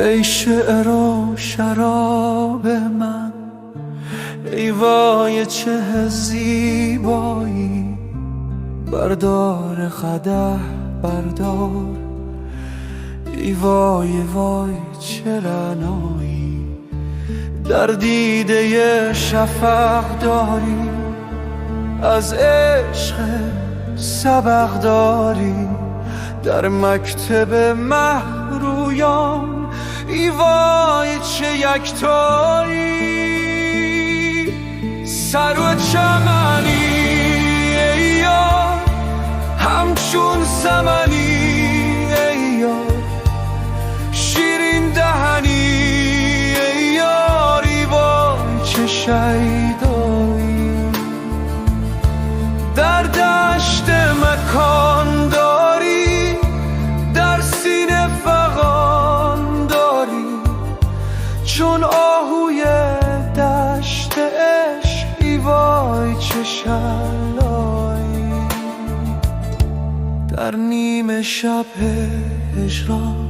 ای شعر و شراب من، ای وای چه زیبایی. بردار قدح بردار، ای وای وای چه رعنایی. در دیده شفق داری، از عشق سبق داری. در مکتب مهرویان، ای وای چه یکتایی. سرو چمنی ای یار، همچون سمنی ای یار. شیرین دهنی ای یار، ای وای چه شیدایی. در دشت مکان داری، در سینه فغان داری. چون آهوی دشت عشق، ای وای چه شلایی. در نیمه شب هجران،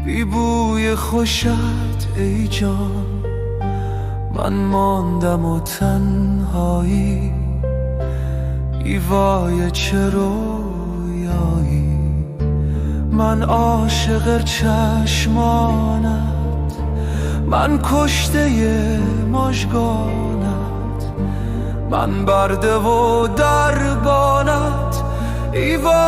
بی بوی خوشت ای جان. من ماندم و تنهایی، ای وای چه رویایی. من عاشق چشمانت، من کشته مژگانت. من برده و دربانت، ای وای